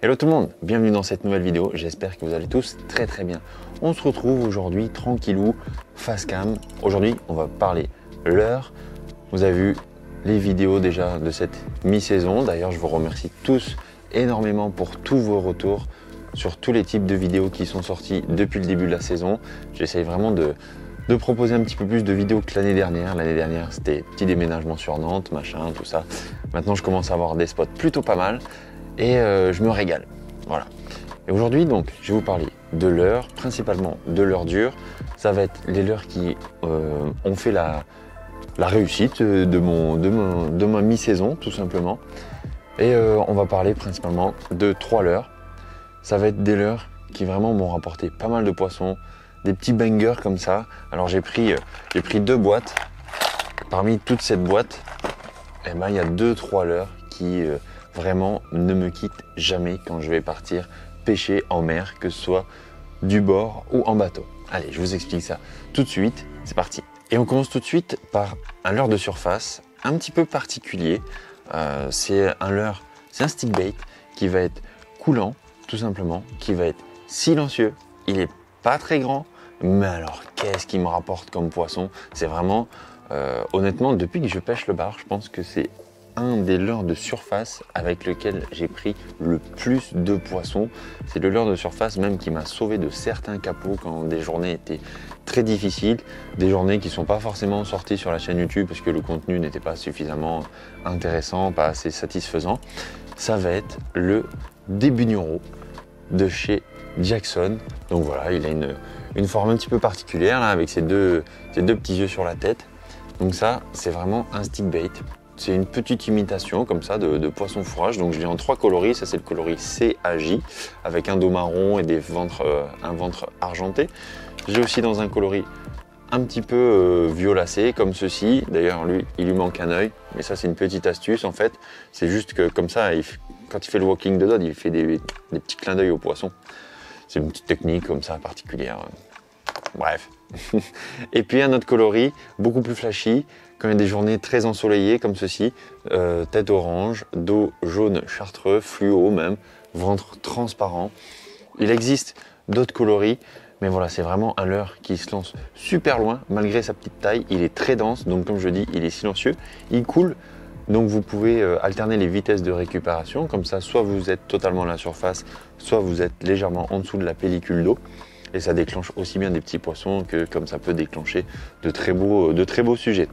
Hello tout le monde, bienvenue dans cette nouvelle vidéo, j'espère que vous allez tous très bien. On se retrouve aujourd'hui tranquillou, face cam. Aujourd'hui on va parler leurre. Vous avez vu les vidéos déjà de cette mi-saison, d'ailleurs je vous remercie tous énormément pour tous vos retours sur tous les types de vidéos qui sont sortis depuis le début de la saison. J'essaye vraiment de proposer un petit peu plus de vidéos que l'année dernière. L'année dernière c'était petit déménagement sur Nantes, machin, tout ça. Maintenant je commence à avoir des spots plutôt pas mal. Et je me régale, voilà. Et aujourd'hui donc, je vais vous parler de leurres, principalement de leurres dures. Ça va être les leurres qui ont fait la réussite de ma mi-saison, tout simplement. Et on va parler principalement de 3 leurres. Ça va être des leurres qui vraiment m'ont rapporté pas mal de poissons, des petits bangers comme ça. Alors j'ai pris 2 boîtes. Parmi toute cette boîte, eh ben, il y a 2-3 leurres qui vraiment ne me quitte jamais quand je vais partir pêcher en mer, que ce soit du bord ou en bateau. Allez, je vous explique ça tout de suite, c'est parti. Et on commence tout de suite par un leurre de surface un petit peu particulier. C'est un stick bait qui va être coulant, tout simplement, qui va être silencieux. Il est pas très grand, mais alors qu'est-ce qu'il me rapporte comme poisson? C'est vraiment, honnêtement, depuis que je pêche le bar, je pense que c'est un des leurres de surface avec lequel j'ai pris le plus de poissons. C'est le leurre de surface même qui m'a sauvé de certains capots quand des journées étaient très difficiles, des journées qui ne sont pas forcément sorties sur la chaîne YouTube parce que le contenu n'était pas suffisamment intéressant, pas assez satisfaisant. Ça va être le Débugnereau de chez Jackson. Donc voilà, il a une forme un petit peu particulière là, avec ses deux petits yeux sur la tête. Donc ça, c'est vraiment un stick bait. C'est une petite imitation comme ça de poisson fourrage. Donc je l'ai en 3 coloris. Ça c'est le coloris CAJ avec un dos marron et un ventre argenté. J'ai aussi dans un coloris un petit peu violacé comme ceci. D'ailleurs il lui manque un œil. Mais ça c'est une petite astuce en fait. C'est juste que comme ça, quand il fait le walking the dog, il fait des petits clins d'œil au poisson. C'est une petite technique comme ça particulière. Bref. Et puis un autre coloris beaucoup plus flashy. Quand il y a des journées très ensoleillées comme ceci, tête orange, dos jaune chartreux, fluo même, ventre transparent. Il existe d'autres coloris, mais voilà, c'est vraiment un leurre qui se lance super loin malgré sa petite taille. Il est très dense, donc comme je dis, il est silencieux, il coule. Donc vous pouvez alterner les vitesses de récupération, comme ça soit vous êtes totalement à la surface, soit vous êtes légèrement en dessous de la pellicule d'eau. Et ça déclenche aussi bien des petits poissons que comme ça peut déclencher de très beaux sujets.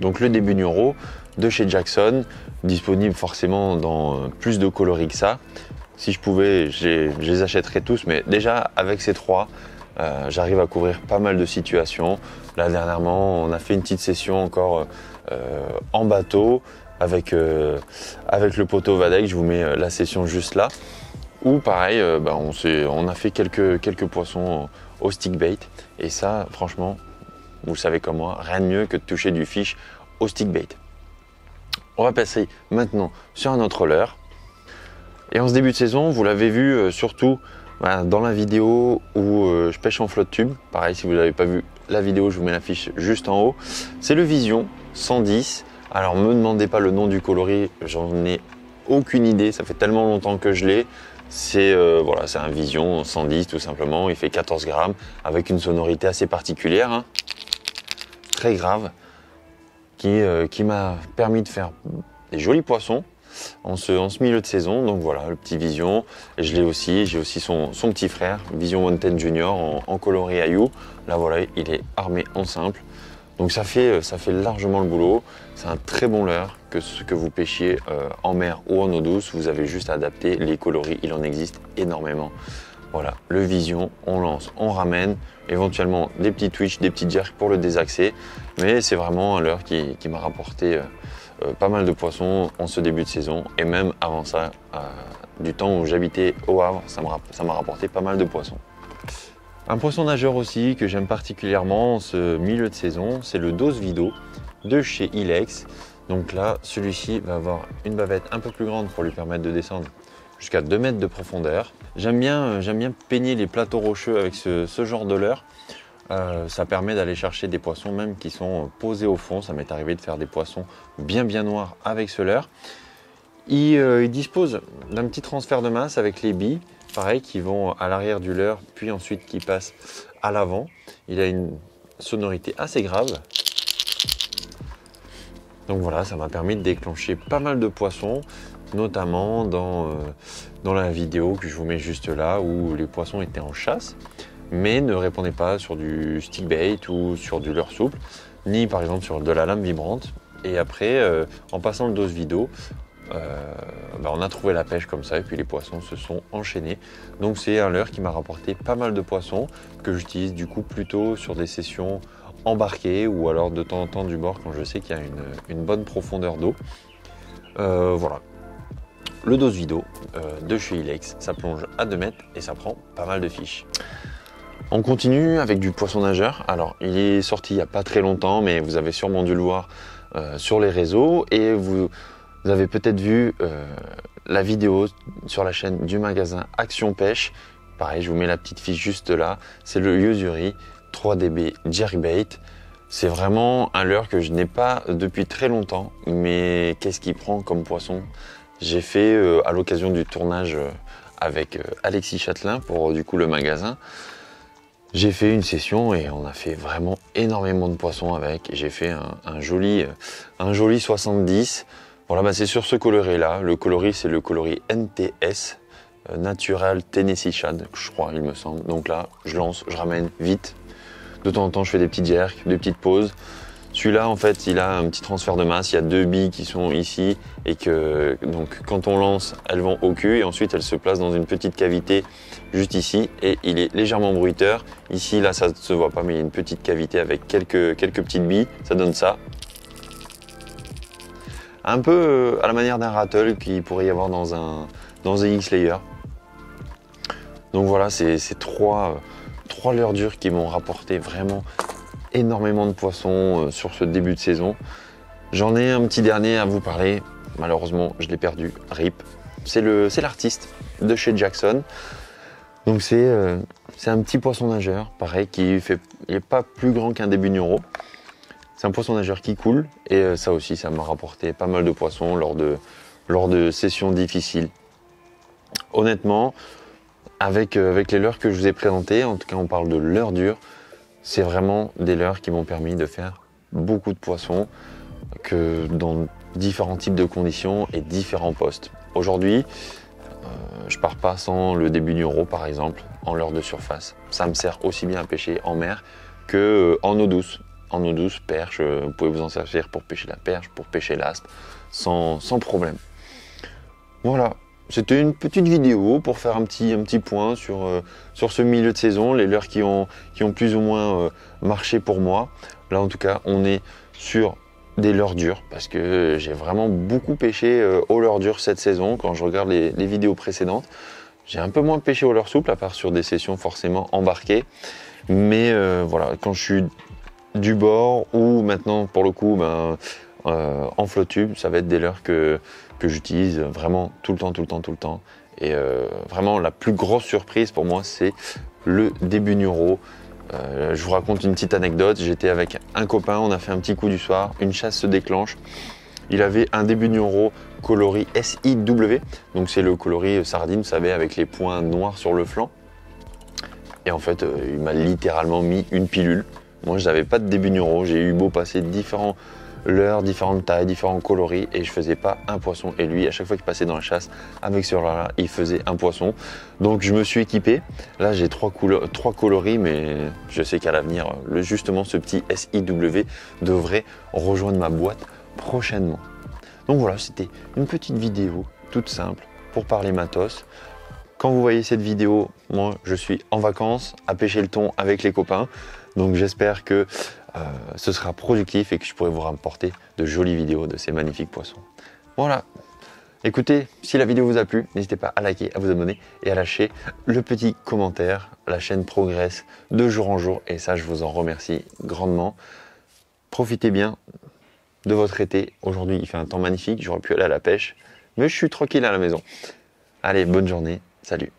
Donc le Débugnereau de chez Jackson, disponible forcément dans plus de coloris que ça. Si je pouvais, je les achèterais tous, mais déjà avec ces 3, j'arrive à couvrir pas mal de situations. Là dernièrement, on a fait une petite session encore en bateau avec le poteau Vadec. Je vous mets la session juste là. Ou pareil, on a fait quelques poissons au stick bait. Et ça, franchement, vous le savez comme moi, rien de mieux que de toucher du fish au stick bait. On va passer maintenant sur un autre leurre. Et en ce début de saison, vous l'avez vu surtout dans la vidéo où je pêche en flotte tube. Pareil, si vous n'avez pas vu la vidéo, je vous mets la fiche juste en haut. C'est le Vision 110. Alors, ne me demandez pas le nom du coloris, j'en ai aucune idée. Ça fait tellement longtemps que je l'ai. C'est un Vision 110 tout simplement. Il fait 14 grammes avec une sonorité assez particulière. Hein. Très grave, qui m'a permis de faire des jolis poissons en ce milieu de saison. Donc voilà, le petit Vision. Et j'ai aussi son petit frère, Vision One Ten Junior en coloris Ayou. Là voilà, il est armé en simple. Donc ça fait largement le boulot. C'est un très bon leurre que vous pêchiez en mer ou en eau douce. Vous avez juste à adapter les coloris, il en existe énormément. Voilà, le Vision, on lance, on ramène, éventuellement des petits twitch, des petits jerks pour le désaxer. Mais c'est vraiment un leurre qui m'a rapporté pas mal de poissons en ce début de saison. Et même avant ça, du temps où j'habitais au Havre, ça m'a rapporté pas mal de poissons. Un poisson nageur aussi que j'aime particulièrement en ce milieu de saison, c'est le Dose Vido de chez Ilex. Donc là, celui-ci va avoir une bavette un peu plus grande pour lui permettre de descendre jusqu'à 2 mètres de profondeur. J'aime bien peigner les plateaux rocheux avec ce genre de leurre. Ça permet d'aller chercher des poissons même qui sont posés au fond. Ça m'est arrivé de faire des poissons bien noirs avec ce leurre. Il dispose d'un petit transfert de masse avec les billes, pareil, qui vont à l'arrière du leurre, puis ensuite qui passent à l'avant. Il a une sonorité assez grave. Donc voilà, ça m'a permis de déclencher pas mal de poissons, notamment dans la vidéo que je vous mets juste là, où les poissons étaient en chasse, mais ne répondaient pas sur du stick bait ou sur du leurre souple, ni par exemple sur de la lame vibrante. Et après, en passant le dose vidéo, on a trouvé la pêche comme ça et puis les poissons se sont enchaînés. Donc c'est un leurre qui m'a rapporté pas mal de poissons que j'utilise du coup plutôt sur des sessions embarquées ou alors de temps en temps du bord quand je sais qu'il y a une bonne profondeur d'eau. Voilà. Le dose vidéo de chez Ilex, ça plonge à 2 mètres et ça prend pas mal de fiches. On continue avec du poisson nageur. Alors il est sorti il n'y a pas très longtemps, mais vous avez sûrement dû le voir sur les réseaux et vous avez peut-être vu la vidéo sur la chaîne du magasin Action Pêche. Pareil, je vous mets la petite fiche juste là. C'est le Yo-Zuri 3DB Jerkbait. C'est vraiment un leurre que je n'ai pas depuis très longtemps, mais qu'est-ce qu'il prend comme poisson? J'ai fait à l'occasion du tournage avec Alexis Châtelain pour du coup le magasin. J'ai fait une session et on a fait vraiment énormément de poissons avec. J'ai fait un joli 70. Voilà, c'est sur ce coloris là. Le coloris c'est le coloris NTS, Natural Tennessee Shad, je crois il me semble. Donc là, je lance, je ramène vite. De temps en temps, je fais des petites jerks, des petites pauses. Celui-là, en fait, il a un petit transfert de masse. Il y a 2 billes qui sont ici et que, donc, quand on lance, elles vont au cul et ensuite elles se placent dans une petite cavité juste ici et il est légèrement bruiteur. Ici, là, ça ne se voit pas, mais il y a une petite cavité avec quelques petites billes. Ça donne ça. Un peu à la manière d'un rattle qu'il pourrait y avoir dans un X-Layer. Donc voilà, c'est trois leurres dures qui m'ont rapporté vraiment énormément de poissons sur ce début de saison. J'en ai un petit dernier à vous parler. Malheureusement, je l'ai perdu. RIP. C'est l'artiste de chez Jackson. Donc c'est un petit poisson nageur, pareil, il n'est pas plus grand qu'un début Neuro. C'est un poisson nageur qui coule et ça aussi, ça m'a rapporté pas mal de poissons lors de sessions difficiles. Honnêtement, avec les leurres que je vous ai présentés, en tout cas on parle de leurres dures, c'est vraiment des leurres qui m'ont permis de faire beaucoup de poissons que dans différents types de conditions et différents postes. Aujourd'hui, je pars pas sans le début Neuro par exemple, en leurre de surface. Ça me sert aussi bien à pêcher en mer que en eau douce. En eau douce, perche, vous pouvez vous en servir pour pêcher la perche, pour pêcher l'aspe, sans problème. Voilà, c'était une petite vidéo pour faire un petit point sur ce milieu de saison, les leurres qui ont plus ou moins marché pour moi. Là en tout cas, on est sur des leurres dures parce que j'ai vraiment beaucoup pêché au leurre dur cette saison. Quand je regarde les vidéos précédentes, j'ai un peu moins pêché au leurre souple, à part sur des sessions forcément embarquées. Mais voilà, quand je suis du bord ou maintenant pour le coup en flotte-tube, ça va être des leurres que j'utilise vraiment tout le temps. Et vraiment la plus grosse surprise pour moi, c'est le début Neuro. Je vous raconte une petite anecdote. J'étais avec un copain, on a fait un petit coup du soir, une chasse se déclenche. Il avait un début Neuro coloris SIW, donc c'est le coloris sardine, vous savez, avec les points noirs sur le flanc. Et en fait, il m'a littéralement mis une pilule. Moi, je n'avais pas de début Neuro, j'ai eu beau passer différents leurres, différentes tailles, différents coloris et je faisais pas un poisson. Et lui, à chaque fois qu'il passait dans la chasse avec ce leurre-là, il faisait un poisson. Donc je me suis équipé. Là, j'ai trois coloris, mais je sais qu'à l'avenir, justement, ce petit SIW devrait rejoindre ma boîte prochainement. Donc voilà, c'était une petite vidéo toute simple pour parler matos. Quand vous voyez cette vidéo, moi, je suis en vacances à pêcher le thon avec les copains. Donc j'espère que ce sera productif et que je pourrai vous rapporter de jolies vidéos de ces magnifiques poissons. Voilà. Écoutez, si la vidéo vous a plu, n'hésitez pas à liker, à vous abonner et à lâcher le petit commentaire. La chaîne progresse de jour en jour et ça, je vous en remercie grandement. Profitez bien de votre été. Aujourd'hui, il fait un temps magnifique. J'aurais pu aller à la pêche, mais je suis tranquille à la maison. Allez, bonne journée. Salut.